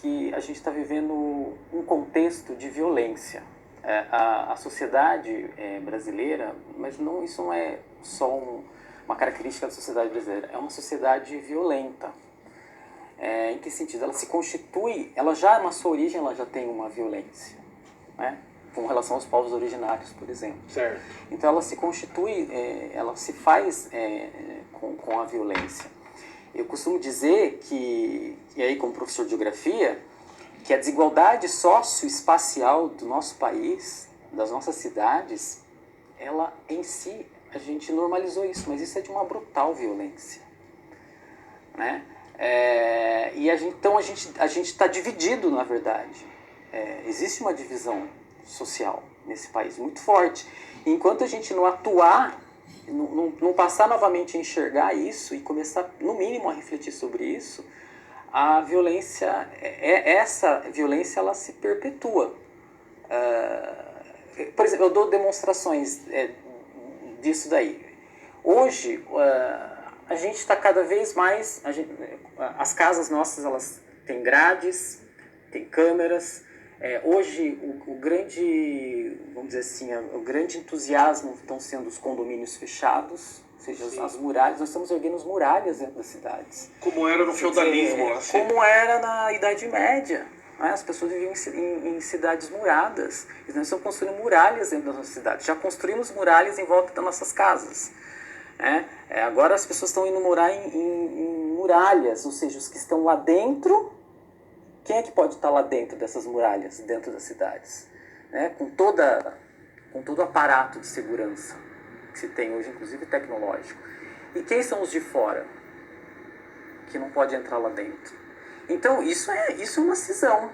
que a gente está vivendo um contexto de violência. A sociedade brasileira, mas não, isso não é só uma característica da sociedade brasileira, é uma sociedade violenta. Em que sentido? Ela se constitui, ela já na sua origem ela já tem uma violência, né? Com relação aos povos originários, por exemplo. Certo. Então ela se constitui, ela se faz com a violência. Eu costumo dizer que, e aí como professor de geografia, que a desigualdade socioespacial do nosso país, das nossas cidades, ela em si, a gente normalizou isso, mas isso é de uma brutal violência, né? Então a gente está dividido, na verdade. Existe uma divisão social nesse país muito forte. E enquanto a gente não atuar, não passar novamente a enxergar isso e começar, no mínimo, a refletir sobre isso, a violência, essa violência, ela se perpetua. Por exemplo, eu dou demonstrações disso daí. Hoje, a gente está cada vez mais... as casas nossas, elas têm grades, têm câmeras. Hoje, o grande, vamos dizer assim, o grande entusiasmo estão sendo os condomínios fechados, ou seja, as muralhas. Nós estamos erguendo as muralhas dentro das cidades. Como era no feudalismo. Assim. Como era na Idade Média. Né? As pessoas viviam em cidades muradas. E nós estamos construindo muralhas dentro das nossas cidades. Já construímos muralhas em volta das nossas casas. Agora as pessoas estão indo morar em muralhas, ou seja, os que estão lá dentro. Quem é que pode estar lá dentro dessas muralhas, dentro das cidades? Com todo o aparato de segurança que se tem hoje, inclusive tecnológico. E quem são os de fora que não pode entrar lá dentro? Então, isso é uma cisão.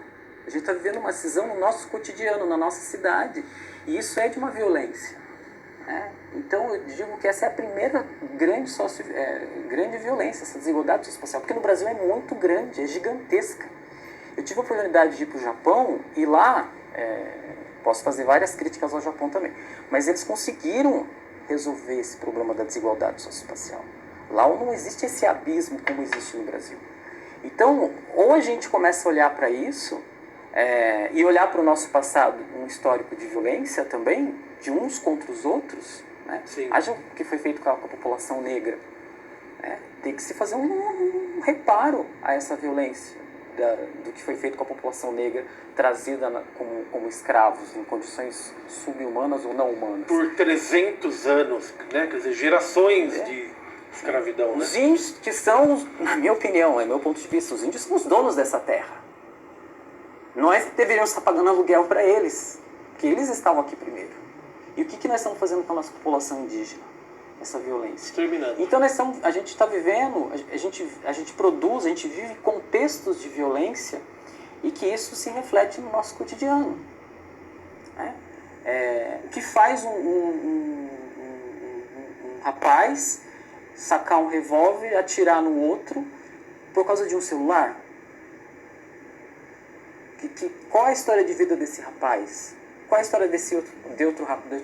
A gente está vivendo uma cisão no nosso cotidiano, na nossa cidade. E isso é de uma violência. Então, eu digo que essa é a primeira grande violência, essa desigualdade socioespacial. Porque no Brasil é muito grande, é gigantesca. Eu tive a oportunidade de ir para o Japão e lá, posso fazer várias críticas ao Japão também, mas eles conseguiram resolver esse problema da desigualdade socioespacial. Lá não existe esse abismo como existe no Brasil. Então, ou a gente começa a olhar para isso e olhar para o nosso passado, um histórico de violência também, de uns contra os outros, né? Haja o que foi feito com a população negra. Tem que se fazer um reparo a essa violência. Do que foi feito com a população negra, trazida como escravos em condições subhumanas ou não humanas. Por 300 anos, né? Quer dizer, gerações de escravidão. Os índios que são, na minha opinião, é meu ponto de vista, os índios são os donos dessa terra. Nós deveríamos estar pagando aluguel para eles, porque eles estavam aqui primeiro. E o que nós estamos fazendo com a nossa população indígena? Essa violência. Terminando. Então a gente está vivendo, a gente produz, a gente vive contextos de violência e que isso se reflete no nosso cotidiano. O que faz um rapaz sacar um revólver e atirar no outro por causa de um celular? Qual a história de vida desse rapaz? Qual a história de outro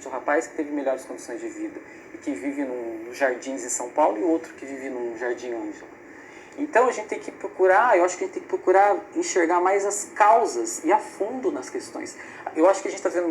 rapaz que teve melhores condições de vida e que vive nos jardins de São Paulo e outro que vive num Jardim Ângela? Então a gente tem que procurar, eu acho que a gente tem que procurar enxergar mais as causas e a fundo nas questões. Eu acho que a gente está vendo